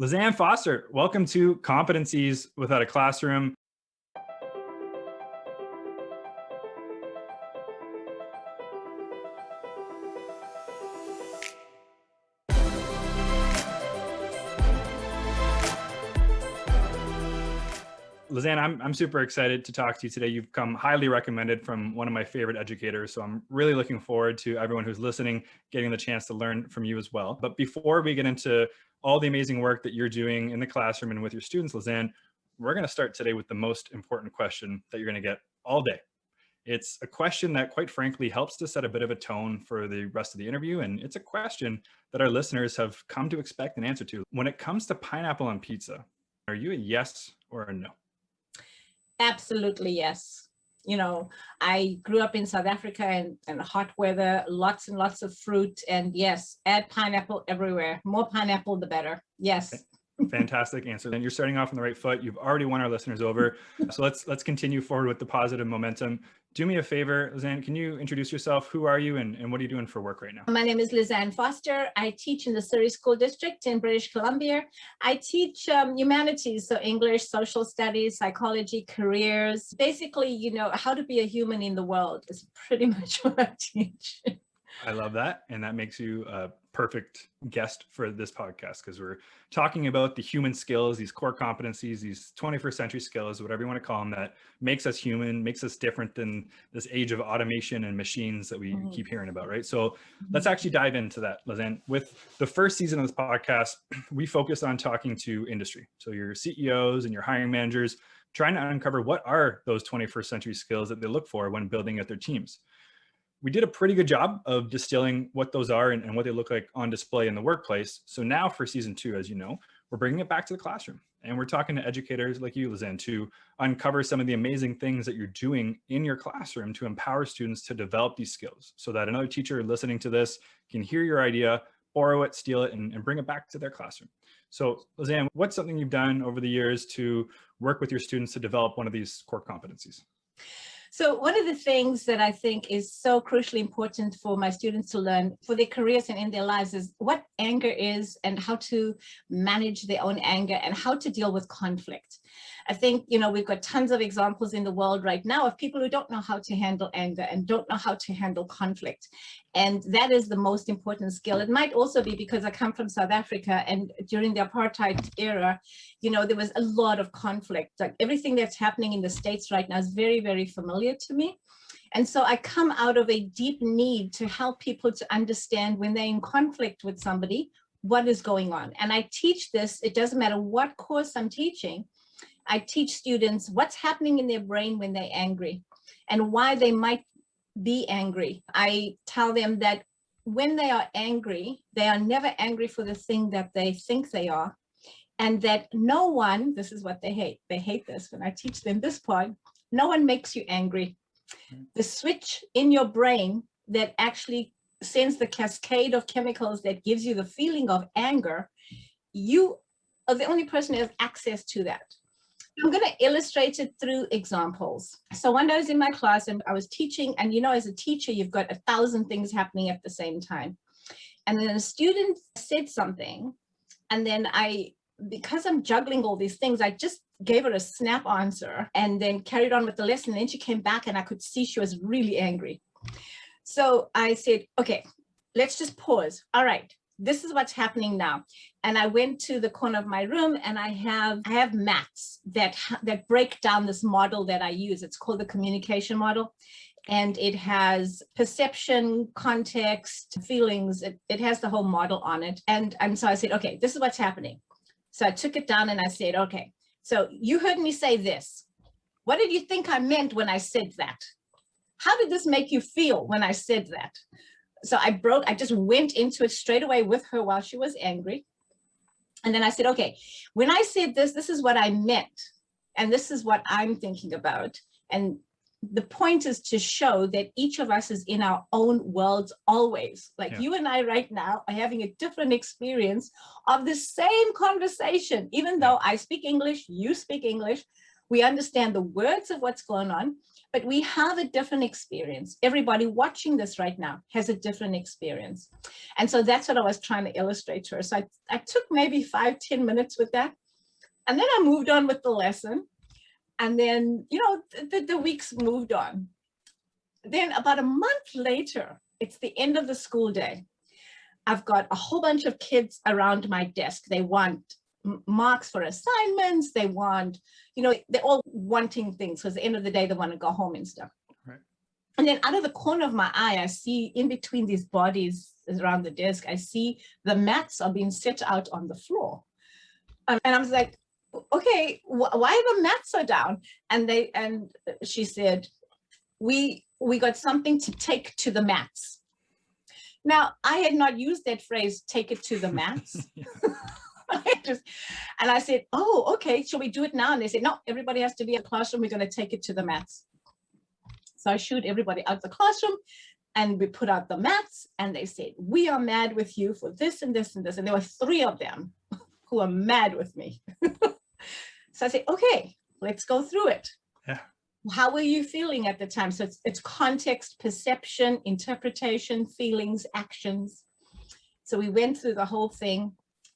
Lisanne Foster, welcome to Competencies Without a Classroom. Lisanne, I'm super excited to talk to you today. You've come highly recommended from one of my favorite educators. So I'm really looking forward to everyone who's listening getting the chance to learn from you as well. But before we get into all the amazing work that you're doing in the classroom and with your students, Lisanne, we're going to start today with the most important question that you're going to get all day. It's a question that, quite frankly, helps to set a bit of a tone for the rest of the interview. And it's a question that our listeners have come to expect an answer to. When it comes to pineapple on pizza, are you a yes or a no? Absolutely, yes. You know, I grew up in South Africa and hot weather, lots and lots of fruit. And yes, add pineapple everywhere. More pineapple, the better. Yes. Fantastic answer. And you're starting off on the right foot. You've already won our listeners over. So let's continue forward with the positive momentum. Do me a favor, Lisanne, can you introduce yourself? Who are you and what are you doing for work right now? My name is Lisanne Foster. I teach in the Surrey School District in British Columbia. I teach humanities, so English, social studies, psychology, careers. Basically, you know, how to be a human in the world is pretty much what I teach. I love that. And that makes you a perfect guest for this podcast because we're talking about the human skills, these core competencies, these 21st century skills, whatever you want to call them, that makes us human, makes us different than this age of automation and machines that we keep hearing about, right? So let's actually dive into that, Lisanne. With the first season of this podcast, we focus on talking to industry. So your CEOs and your hiring managers, trying to uncover what are those 21st century skills that they look for when building out their teams. We did a pretty good job of distilling what those are and what they look like on display in the workplace. So now for season 2, as you know, we're bringing it back to the classroom. And we're talking to educators like you, Lisanne, to uncover some of the amazing things that you're doing in your classroom to empower students to develop these skills so that another teacher listening to this can hear your idea, borrow it, steal it, and bring it back to their classroom. So Lisanne, what's something you've done over the years to work with your students to develop one of these core competencies? So one of the things that I think is so crucially important for my students to learn for their careers and in their lives is what anger is and how to manage their own anger and how to deal with conflict. I think, you know, we've got tons of examples in the world right now of people who don't know how to handle anger and don't know how to handle conflict. And that is the most important skill. It might also be because I come from South Africa, and during the apartheid era, you know, there was a lot of conflict. Like everything that's happening in the States right now is very, very familiar to me. And so I come out of a deep need to help people to understand when they're in conflict with somebody, what is going on. And I teach this, it doesn't matter what course I'm teaching, I teach students what's happening in their brain when they're angry and why they might be angry. I tell them that when they are angry, they are never angry for the thing that they think they are. And that no one, this is what they hate this when I teach them this part, no one makes you angry. The switch in your brain that actually sends the cascade of chemicals that gives you the feeling of anger, you are the only person who has access to that. I'm going to illustrate it through examples. So one day I was in my class and I was teaching, and you know, as a teacher, you've got 1,000 things happening at the same time. And then a student said something, and then because I'm juggling all these things, I just gave her a snap answer and then carried on with the lesson. And then she came back and I could see she was really angry. So I said, okay, let's just pause. All right, this is what's happening now. And I went to the corner of my room and I have maths that break down this model that I use. It's called the communication model. And it has perception, context, feelings. It has the whole model on it. And so I said, okay, this is what's happening. So I took it down and I said, okay, so you heard me say this. What did you think I meant when I said that? How did this make you feel when I said that? So I just went into it straight away with her while she was angry. And then I said, okay, when I said this, this is what I meant. And this is what I'm thinking about. And the point is to show that each of us is in our own worlds always. Like you and I right now are having a different experience of the same conversation. Even though I speak English, you speak English, we understand the words of what's going on, but we have a different experience. Everybody watching this right now has a different experience. And so that's what I was trying to illustrate to her. So I took maybe 5-10 minutes with that. And then I moved on with the lesson. And then, you know, the weeks moved on. Then about a month later, it's the end of the school day. I've got a whole bunch of kids around my desk. They want marks for assignments. They want, you know, they're all wanting things because at the end of the day, they want to go home and stuff. Right. And then out of the corner of my eye, I see in between these bodies around the desk, I see the mats are being set out on the floor. And I was like, okay, why are the mats so down? And she said, we got something to take to the mats. Now, I had not used that phrase, take it to the mats. And I said, oh, okay, shall we do it now? And they said, no, everybody has to be in the classroom. We're going to take it to the mats. So I shooed everybody out of the classroom and we put out the mats and they said, we are mad with you for this and this and this. And there were 3 of them who are mad with me. So I said, okay, let's go through it. Yeah. How were you feeling at the time? So it's context, perception, interpretation, feelings, actions. So we went through the whole thing.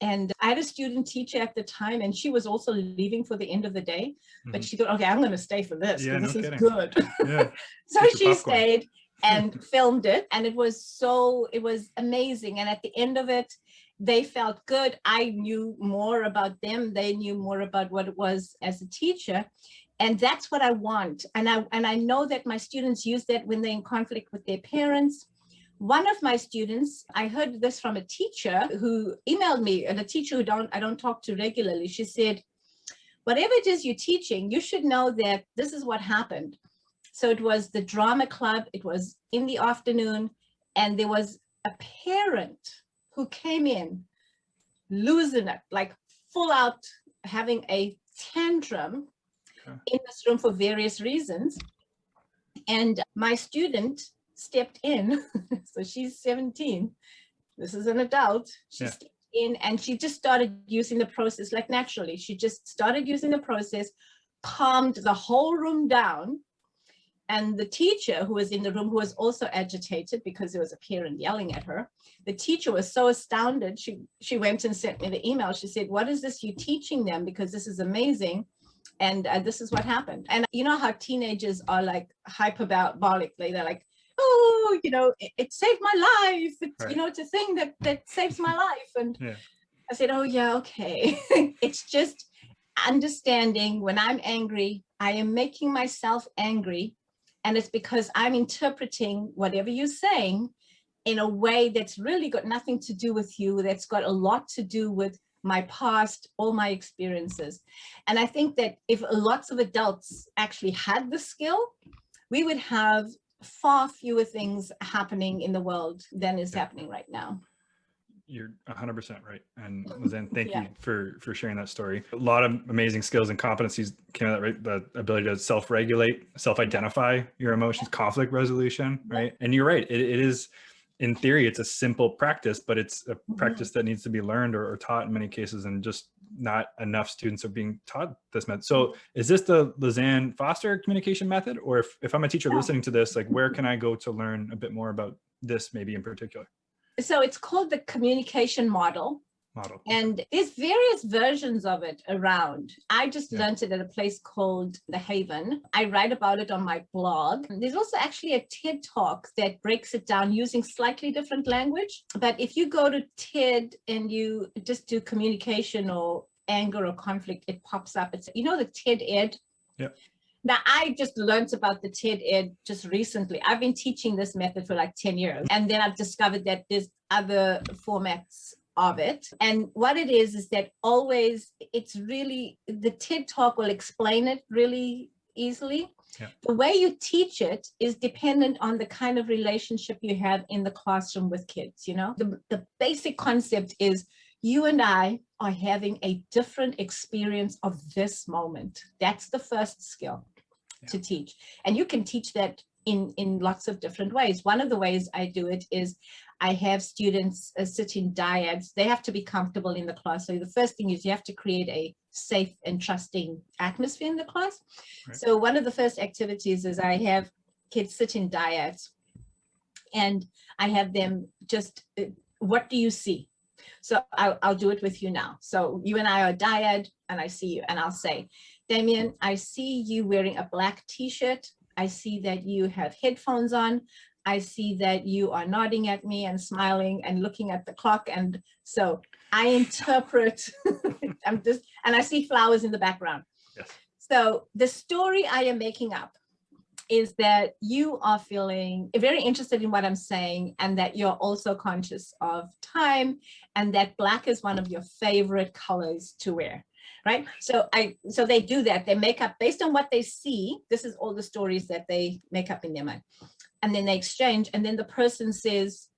And I had a student teacher at the time, and she was also leaving for the end of the day. But she thought, okay, I'm going to stay for this. Yeah, this no is kidding. good. Yeah. So she stayed and filmed it. And it was amazing. And at the end of it, they felt good. I knew more about them. They knew more about what it was as a teacher. And that's what I want. And I know that my students use that when they're in conflict with their parents. One of my students, I heard this from a teacher who emailed me, and a teacher who I don't talk to regularly. She said, whatever it is you're teaching, you should know that this is what happened. So it was the drama club. It was in the afternoon, and there was a parent who came in losing it, like full out having a tantrum in this room for various reasons. And my student stepped in. So she's 17. This is an adult. She stepped in and she just started using the process like naturally. She just started using the process, calmed the whole room down. And the teacher who was in the room, who was also agitated because there was a parent yelling at her, the teacher was so astounded. She went and sent me the email. She said, what is this you're teaching them? Because this is amazing. And this is what happened. And you know how teenagers are like hyperbolic. They're like, oh, you know, it saved my life. It's, you know, it's a thing that saves my life. And I said, oh yeah, okay. It's just understanding when I'm angry, I am making myself angry. And it's because I'm interpreting whatever you're saying in a way that's really got nothing to do with you, that's got a lot to do with my past, all my experiences. And I think that if lots of adults actually had the skill, we would have far fewer things happening in the world than is happening right now. You're 100% right. And Lizanne, thank you for sharing that story. A lot of amazing skills and competencies came out, right? The ability to self-regulate, self-identify your emotions, conflict resolution, right? And you're right. It is, in theory, it's a simple practice, but it's a practice that needs to be learned or taught in many cases, and just not enough students are being taught this method. So is this the Lisanne Foster communication method? Or if I'm a teacher listening to this, like where can I go to learn a bit more about this maybe in particular? So it's called the communication model. And there's various versions of it around. I just learned it at a place called The Haven. I write about it on my blog. There's also actually a TED talk that breaks it down using slightly different language. But if you go to TED and you just do communication or anger or conflict, it pops up. It's, you know, the TED Ed. Now, I just learned about the TED Ed just recently. I've been teaching this method for like 10 years. And then I've discovered that there's other formats of it. And what it is that always, it's really, the TED Talk will explain it really easily. The way you teach it is dependent on the kind of relationship you have in the classroom with kids, you know? The basic concept is you and I are having a different experience of this moment. That's the first skill to teach. And you can teach that in lots of different ways. One of the ways I do it is I have students sit in dyads. They have to be comfortable in the class. So the first thing is you have to create a safe and trusting atmosphere in the class. Right. So one of the first activities is I have kids sit in dyads and I have them just, what do you see? So I'll do it with you now. So you and I are dyad and I see you and I'll say, Damien, I see you wearing a black t-shirt. I see that you have headphones on. I see that you are nodding at me and smiling and looking at the clock. And so I interpret, and I see flowers in the background. Yes. So the story I am making up is that you are feeling very interested in what I'm saying and that you're also conscious of time and that black is one of your favorite colors to wear. Right. So they do that. They make up based on what they see. This is all the stories that they make up in their mind. And then they exchange. And then the person says,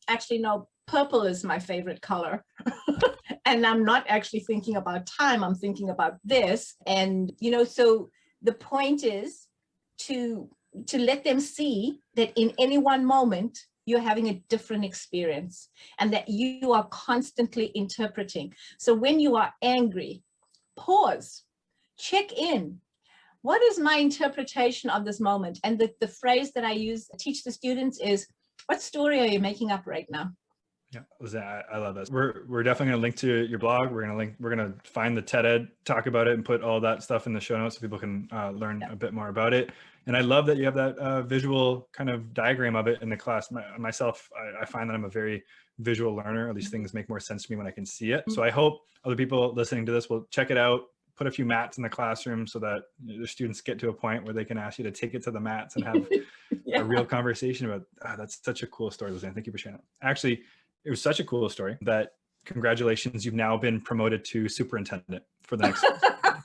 actually, no, purple is my favorite color. And I'm not actually thinking about time. I'm thinking about this. And, you know, so the point is to let them see that in any one moment, you're having a different experience and that you are constantly interpreting. So when you are angry, pause, check in. What is my interpretation of this moment? And the phrase that I teach the students is, what story are you making up right now? Yeah, Lizanne, I love that. We're definitely going to link to your blog. We're going to find the TED Ed, talk about it, and put all that stuff in the show notes so people can learn a bit more about it. And I love that you have that visual kind of diagram of it in the class. Myself, I find that I'm a very visual learner. All these things make more sense to me when I can see it. So I hope other people listening to this will check it out, put a few mats in the classroom so that the students get to a point where they can ask you to take it to the mats and have a real conversation about, that's such a cool story, Lizanne. Thank you for sharing it. Actually, it was such a cool story that congratulations, you've now been promoted to superintendent for the next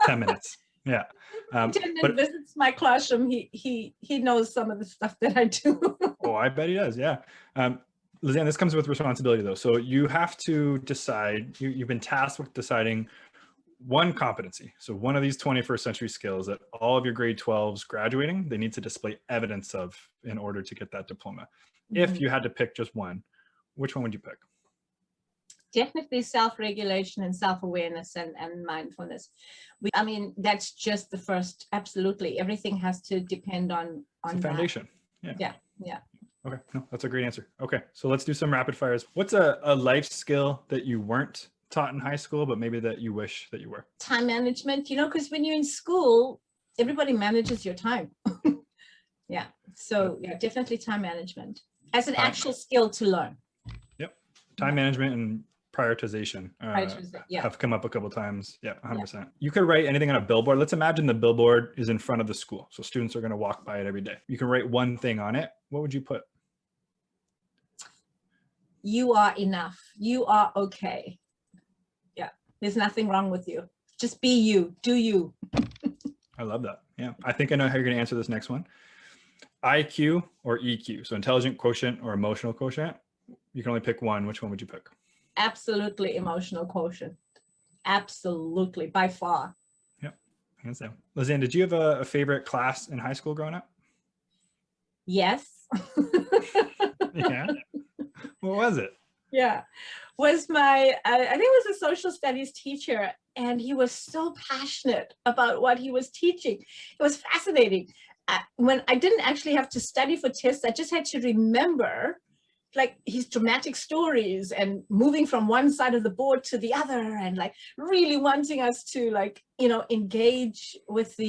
10 minutes. Yeah. Superintendent visits my classroom. He knows some of the stuff that I do. Oh, I bet he does. Yeah. Lizanne, this comes with responsibility though. So you have to decide, you've been tasked with deciding one competency. So one of these 21st century skills that all of your grade 12s graduating, they need to display evidence of in order to get that diploma. If you had to pick just one, which one would you pick? Definitely self-regulation and self-awareness and mindfulness. I mean, that's just the first, absolutely. Everything has to depend on the foundation. Yeah. Okay, no, that's a great answer. Okay, so let's do some rapid fires. What's a life skill that you weren't taught in high school, but maybe that you wish that you were? Time management, you know, because when you're in school, everybody manages your time. Yeah, so yeah, definitely time management as an actual skill to learn. Yep, time management and prioritization have come up a couple of times. Yeah, 100%. Yeah. You could write anything on a billboard. Let's imagine the billboard is in front of the school. So students are going to walk by it every day. You can write one thing on it. What would you put? You are enough. You are okay. Yeah, there's nothing wrong with you. Just be you. Do you. I love that. Yeah, I think I know how you're going to answer this next one. IQ or EQ? So intelligent quotient or emotional quotient? You can only pick one. Which one would you pick? Absolutely emotional quotient. Absolutely, by far. Yep, hands down. Lizanne, did you have a favorite class in high school growing up? Yes. Yeah. What was it? Yeah, was my, I think it was a social studies teacher, and he was so passionate about what he was teaching. It was fascinating. When I didn't actually have to study for tests, I just had to remember like his dramatic stories and moving from one side of the board to the other and like really wanting us to like, you know, engage with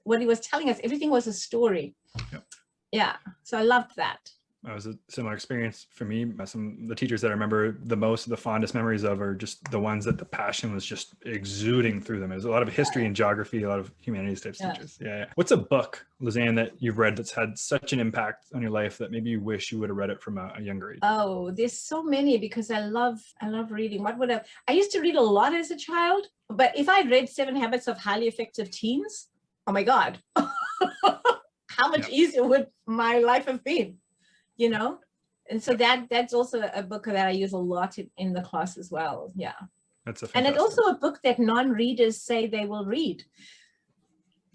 what he was telling us. Everything was a story. Yep. Yeah, so I loved that. That was a similar experience for me. The teachers that I remember the most, the fondest memories of are just the ones that the passion was just exuding through them. There's a lot of history and geography, a lot of humanities types teachers. Yeah. What's a book, Lizanne, that you've read that's had such an impact on your life that maybe you wish you would have read it from a younger age? Oh, there's so many because I love reading. I used to read a lot as a child, but if I read 7 Habits of Highly Effective Teens, oh my God, how much easier would my life have been? You know, and so that's also a book that I use a lot in the class as well. Yeah, that's and it's also a book that non-readers say they will read.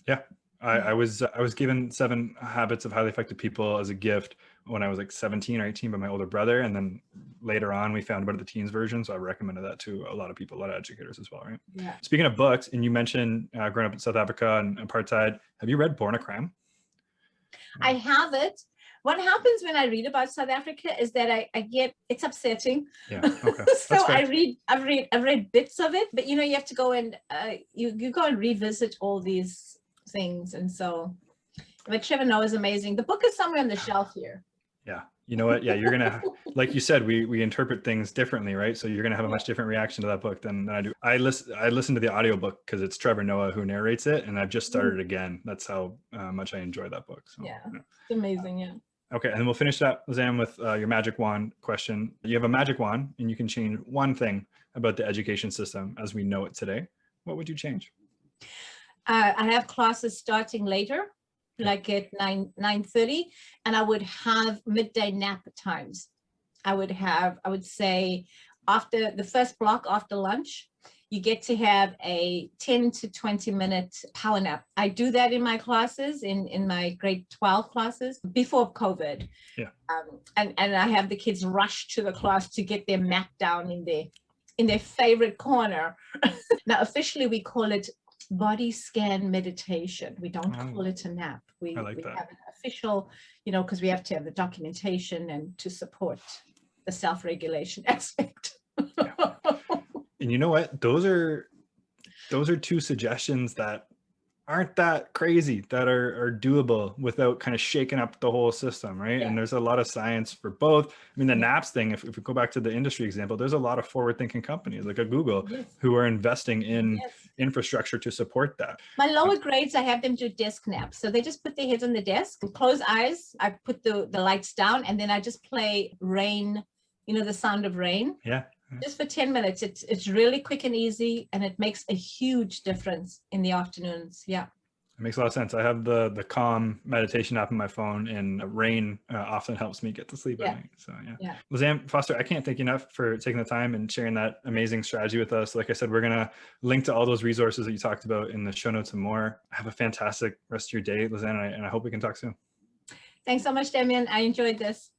Yeah, I was given 7 Habits of Highly Effective People as a gift when I was like 17 or 18 by my older brother. And then later on, we found about the teens version. So I recommended that to a lot of people, a lot of educators as well, right? Yeah. Speaking of books, and you mentioned growing up in South Africa and apartheid, have you read Born a Crime? I have it. What happens when I read about South Africa is that I get, it's upsetting. Yeah. Okay. So I've read bits of it, but you know, you have to go and you go and revisit all these things. And so, but Trevor Noah is amazing. The book is somewhere on the shelf here. Yeah. You know what? Yeah, you're gonna, like you said, we interpret things differently, right? So you're gonna have a much different reaction to that book than I do. I listen to the audiobook because it's Trevor Noah who narrates it, and I've just started again. That's how much I enjoy that book. So, yeah, it's amazing. Yeah. Okay, and then we'll finish that, Lizanne, with your magic wand question. You have a magic wand, and you can change one thing about the education system as we know it today. What would you change? I have classes starting later, like at 9:30, and I would have midday nap times. I would say after the first block after lunch, you get to have a 10 to 20 minute power nap. I do that in my classes, in my grade 12 classes before COVID. Yeah. And I have the kids rush to the class to get their mat down in their favorite corner. Now, officially, we call it body scan meditation. We don't call it a nap. We have an official, you know, because we have to have the documentation and to support the self-regulation aspect. Yeah. And you know what? Those are 2 suggestions that aren't that crazy, that are doable without kind of shaking up the whole system, right? Yeah. And there's a lot of science for both. I mean, the naps thing, if we go back to the industry example, there's a lot of forward-thinking companies like a Google who are investing in infrastructure to support that. My lower grades, I have them do desk naps. So they just put their heads on the desk, close eyes. I put the lights down, and then I just play rain, you know, the sound of rain. Yeah. Just for 10 minutes. It's really quick and easy, and it makes a huge difference in the afternoons. Yeah. It makes a lot of sense. I have the Calm meditation app on my phone, and rain often helps me get to sleep at night. So yeah. Lisanne Foster, I can't thank you enough for taking the time and sharing that amazing strategy with us. Like I said, we're going to link to all those resources that you talked about in the show notes and more. Have a fantastic rest of your day, Lisanne, and I hope we can talk soon. Thanks so much, Damien. I enjoyed this.